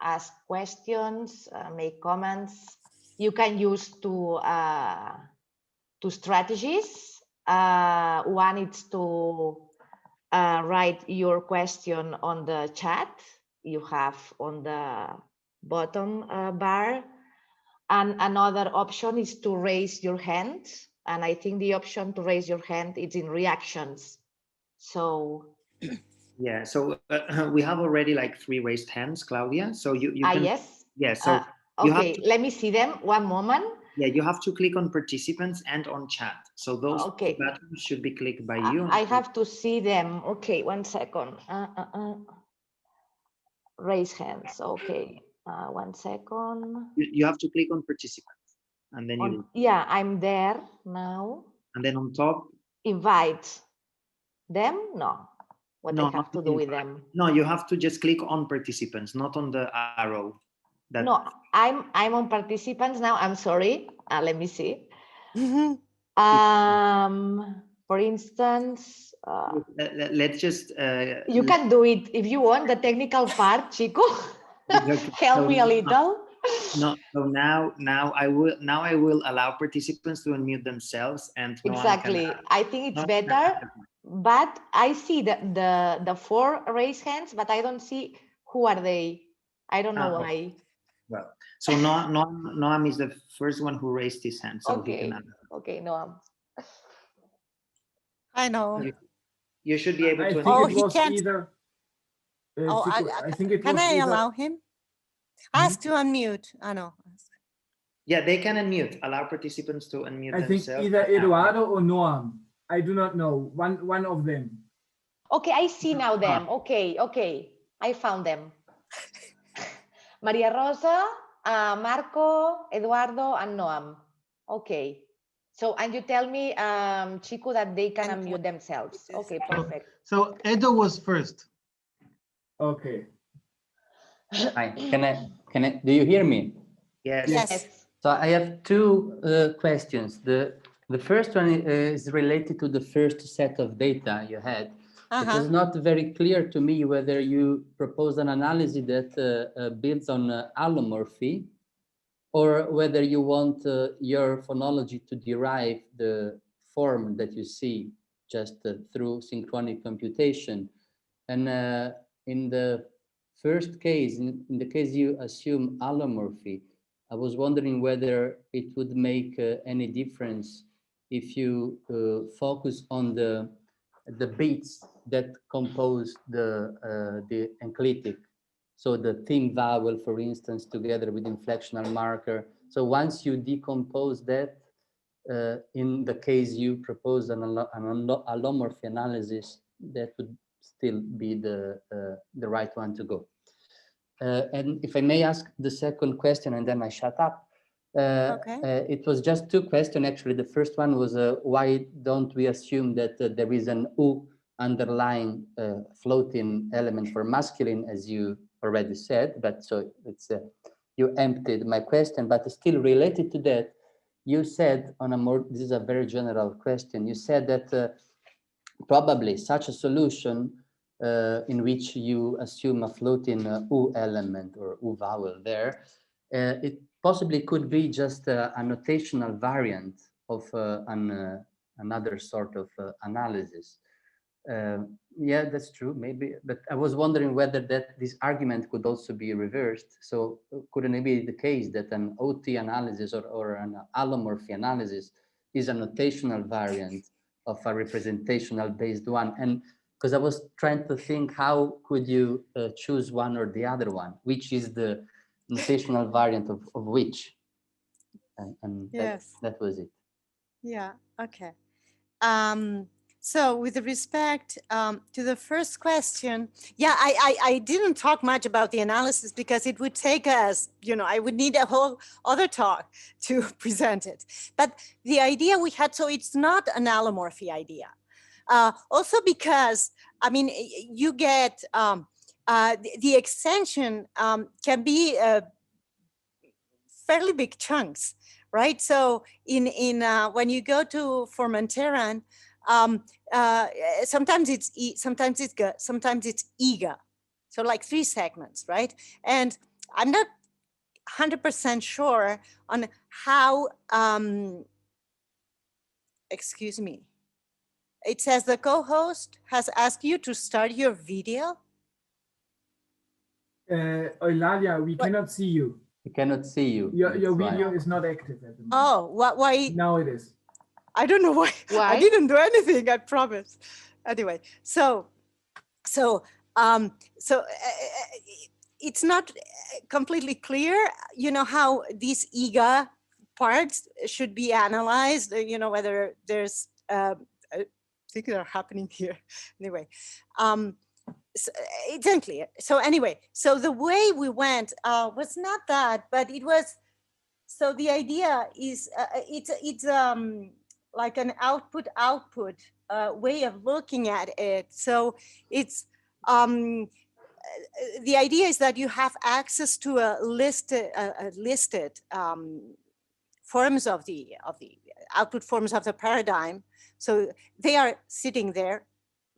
ask questions, make comments, you can use two strategies. One is to write your question on the chat you have on the bottom bar. And another option is to raise your hand. And I think the option to raise your hand is in reactions. So. Yeah, so we have already like 3 raised hands, Claudia. So you can. Yes. Yeah, so. Okay, let me see them. One moment. Yeah, you have to click on participants and on chat. So those buttons should be clicked by you. I have to see them. Okay, 1 second. Raise hands. Okay, 1 second. You have to click on participants, and then you. Yeah, I'm there now. And then on top. Invite them? No. What do I have to do with them? No, you have to just click on participants, not on the arrow. No, I'm on participants now. I'm sorry. Let me see. For instance, let's just. You can do it if you want. The technical part, Chico. Help me a little. No. So now I will allow participants to unmute themselves and. Exactly. I think it's better. But I see the 4 raised hands, but I don't see who are they. I don't know why. Well, so Noam is the first one who raised his hand. So okay. He can okay, Noam. I know. You should be able to. I think it was either. I think it was. Can I allow him? Ask to unmute. I know. Yeah, they can unmute. Allow participants to unmute themselves. I think either Eduardo or Noam. I do not know. One of them. Okay, I see now them. Okay. I found them. Maria Rosa, Marco, Eduardo, and Noam. Okay. So, and you tell me, Chico, that they can unmute themselves. Okay, perfect. So Edo was first. Okay. Hi. Can I? Do you hear me? Yes. Yes. So I have two questions. The first one is related to the first set of data you had. It was not very clear to me whether you propose an analysis that builds on allomorphy, or whether you want your phonology to derive the form that you see just through synchronic computation. And in the first case, in the case you assume allomorphy, I was wondering whether it would make any difference if you focus on the beats that compose the enclitic. So the thin vowel, for instance, together with inflectional marker. So once you decompose that, in the case you propose an allomorphy analysis, that would still be the right one to go. And if I may ask the second question, and then I shut up. It was just two questions, actually. The first one was, why don't we assume that there is an U underlying floating element for masculine, as you already said, but so it's you emptied my question, but still related to that, you said on a more, this is a very general question, you said that probably such a solution in which you assume a floating U element or U vowel there, it possibly could be just a notational variant of another sort of analysis. Yeah, that's true, maybe, but I was wondering whether this argument could also be reversed. So couldn't it be the case that an OT analysis or an allomorphy analysis is a notational variant of a representational based one? And because I was trying to think, how could you choose one or the other one? Which is the notational variant of which? And Yes. that was it. Yeah, okay. So with respect to the first question, yeah, I didn't talk much about the analysis because it would take us, I would need a whole other talk to present it. But the idea we had, so it's not an allomorphy idea. Also because, I mean, you get, the extension can be fairly big chunks, right? So when you go to Formenteran, sometimes it's sometimes it's G, sometimes it's Iga, so like 3 segments, right? And I'm not 100% sure on how. Excuse me. It says the co-host has asked you to start your video. Eulalia, we cannot see you. We cannot see you. Your video is not active at the moment. Oh, why? Now it is. I don't know why. Why? I didn't do anything, I promise. Anyway, so it's not completely clear, how these IGA parts should be analyzed, whether there's, I think they're happening here. Anyway, so it's unclear. So anyway, so the way we went was not that, but it was, so the idea is it's like an output way of looking at it. So it's the idea is that you have access to a listed forms of the output forms of the paradigm. So they are sitting there,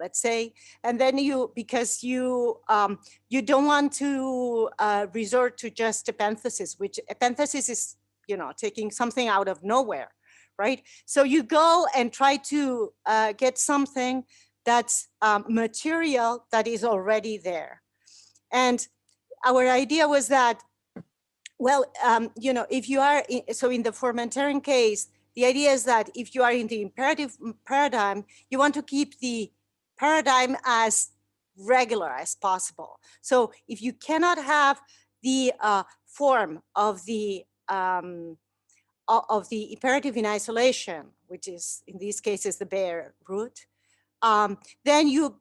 let's say, and then because you don't want to resort to just epenthesis, which epenthesis is, taking something out of nowhere, right? So you go and try to get something that's material that is already there. And our idea was that, well, if you are, so in the Formenteran case, the idea is that if you are in the imperative paradigm, you want to keep the paradigm as regular as possible. So if you cannot have the form of the imperative in isolation, which is in these cases the bare root, then you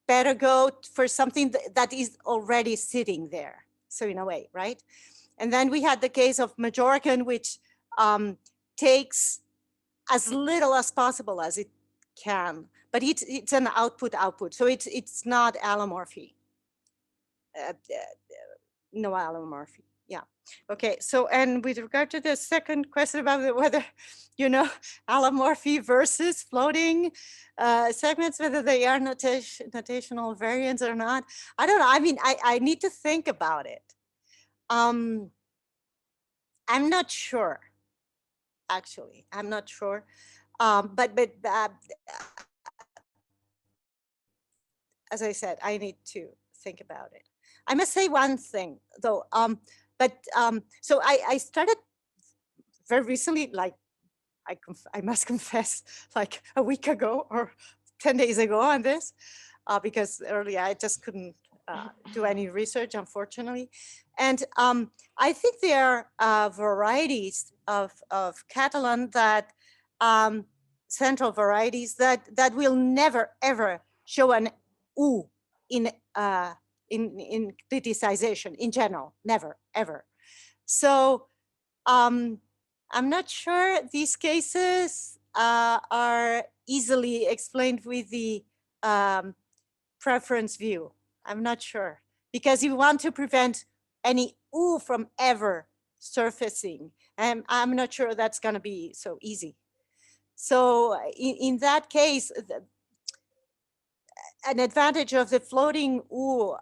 better go for something that is already sitting there. So in a way, right? And then we had the case of Majorcan, which takes as little as possible as it can, but it's an output. So it's not allomorphy. No allomorphy. Yeah. Okay. So, and with regard to the second question about whether, allomorphy versus floating segments, whether they are notational variants or not, I don't know. I mean, I need to think about it. I'm not sure. Actually, I'm not sure. But as I said, I need to think about it. I must say one thing though. So I started very recently, like I must confess, like a week ago or 10 days ago on this, because earlier I just couldn't do any research, unfortunately. And I think there are varieties of Catalan that, central varieties that will never ever show an U in criticization in general, never, ever. So I'm not sure these cases are easily explained with the preference view. I'm not sure, because you want to prevent any U from ever surfacing. And I'm not sure that's going to be so easy. So in that case, an advantage of the floating U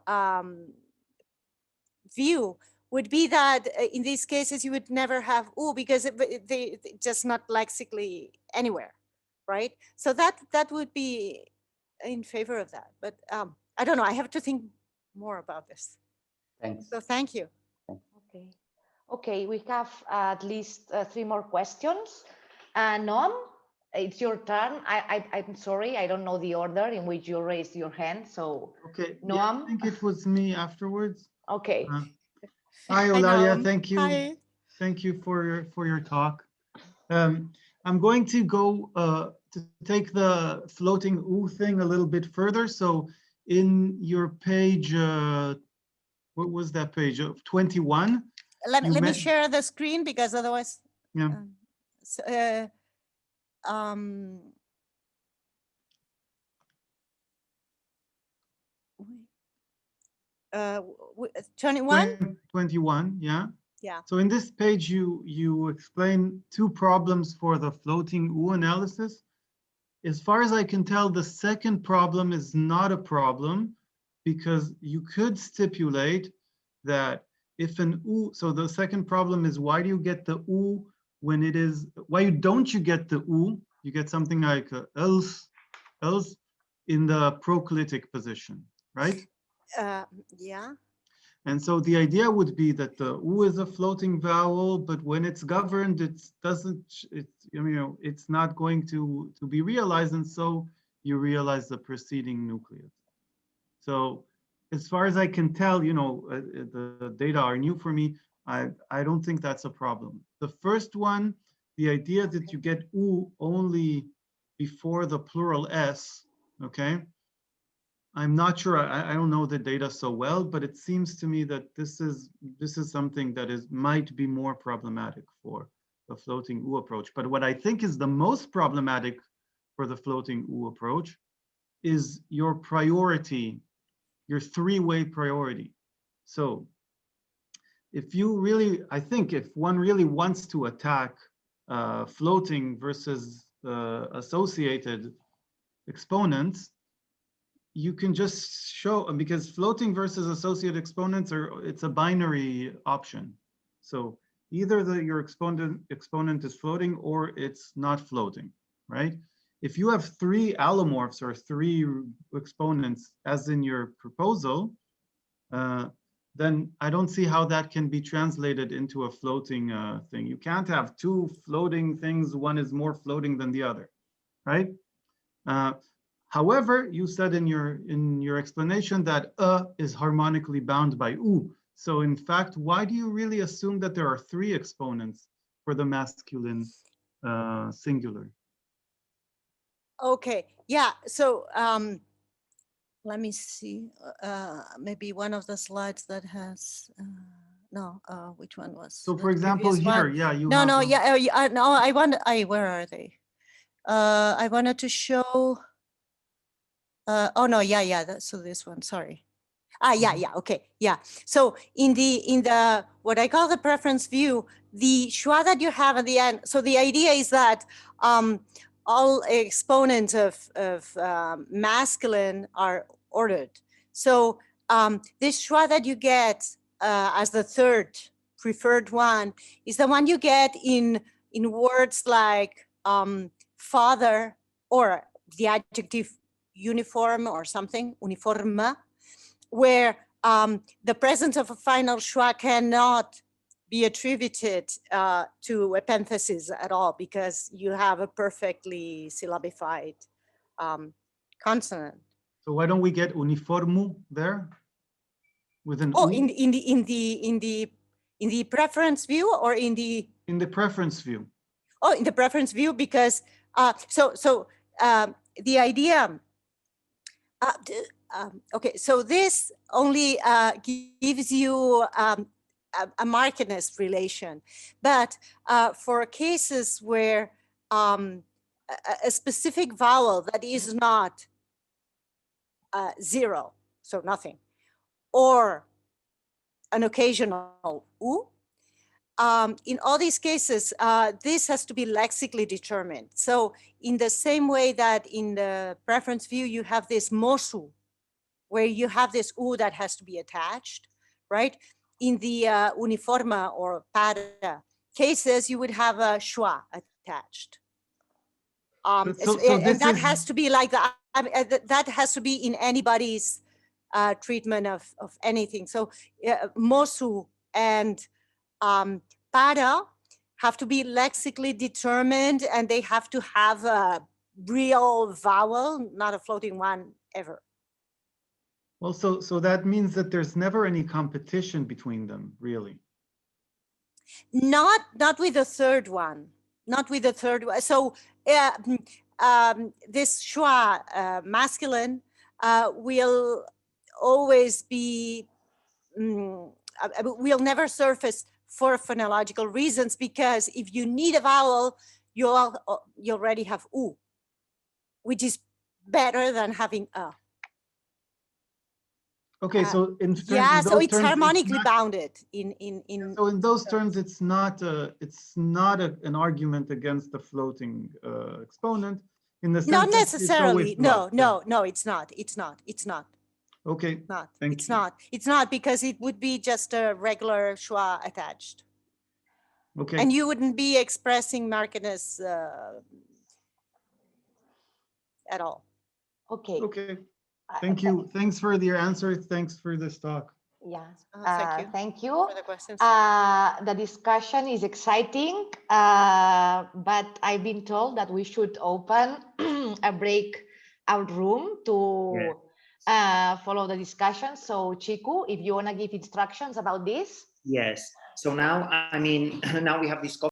view would be that in these cases you would never have U, because they just not lexically anywhere, right? So that would be in favor of that. But I don't know. I have to think more about this. Thanks. So thank you. Okay. Okay, we have at least 3 more questions. Noam, it's your turn. I'm sorry, I don't know the order in which you raised your hand. So, Okay. Noam. Yeah, I think it was me afterwards. Okay. Hi, Eulalia. Noam. Thank you. Hi. Thank you for your talk. I'm going to go to take the floating U thing a little bit further. So in your page, what was that page of 21? Let me share the screen, because otherwise. Yeah. 21? 21, yeah. Yeah. So in this page, you explain 2 problems for the floating U analysis. As far as I can tell, the second problem is not a problem, because you could stipulate that if an U, so the second problem is, why do you get the U when it is, why don't you get the U? You get something like else in the proclitic position, right? Yeah. And so the idea would be that the U is a floating vowel, but when it's governed, it's not going to be realized, and so you realize the preceding nucleus. So as far as I can tell, the data are new for me. I don't think that's a problem. The first one, the idea that you get U only before the plural S, okay? I'm not sure, I don't know the data so well, but it seems to me that this is something that might be more problematic for the floating U approach. But what I think is the most problematic for the floating U approach is your priority, your 3-way priority. So if you really, I think if one really wants to attack floating versus associated exponents, you can just show, because floating versus associated exponents it's a binary option. So either your exponent is floating or it's not floating, right? If you have 3 allomorphs or 3 exponents, as in your proposal, then I don't see how that can be translated into a floating thing. You can't have 2 floating things, one is more floating than the other, right? However, you said in your explanation that is harmonically bound by U. So in fact, why do you really assume that there are 3 exponents for the masculine singular? Okay. Yeah. So let me see. Maybe one of the slides that has no. Which one was? So for example, here, yeah, you no, have no, yeah, no. Where are they? I wanted to show. Oh no, yeah. So this one. Sorry. Yeah, okay, yeah. So in the what I call the preference view, the schwa that you have at the end. So the idea is that all exponents of masculine are ordered. So this schwa that you get as the third preferred one is the one you get in words like father, or the adjective uniform or something, uniforme, where the presence of a final schwa cannot be attributed to epenthesis at all, because you have a perfectly syllabified consonant. So why don't we get uniformu there with an Oh, U? in the preference view, or in the preference view? Oh, in the preference view, because the idea. Okay, so this only gives you a markedness relation, but for cases where a specific vowel that is not 0, so nothing, or an occasional U, in all these cases, this has to be lexically determined. So in the same way that in the preference view, you have this mosu, where you have this U that has to be attached, right? In the uniforme or para cases, you would have a schwa attached. And that has to be like that has to be in anybody's treatment of anything. So mosu and para have to be lexically determined, and they have to have a real vowel, not a floating one ever. Well, so that means that there's never any competition between them, really. Not with the third one. Not with the third one. So this schwa masculine will always be will never surface for phonological reasons, because if you need a vowel, you already have U, which is better than having a. Okay, so in terms, so it's harmonically bounded in. So in those terms, it's not an argument against the floating exponent, in the sense not necessarily. No, it's not. Okay. It's not, because it would be just a regular schwa attached. Okay. And you wouldn't be expressing markedness at all. Okay. Okay. Thank you. Thanks for your answer. Thanks for this talk. Yeah. Thank you. For the questions. The discussion is exciting, but I've been told that we should open a breakout room to follow the discussion. So Chiku, if you want to give instructions about this. Yes. So now, now we have this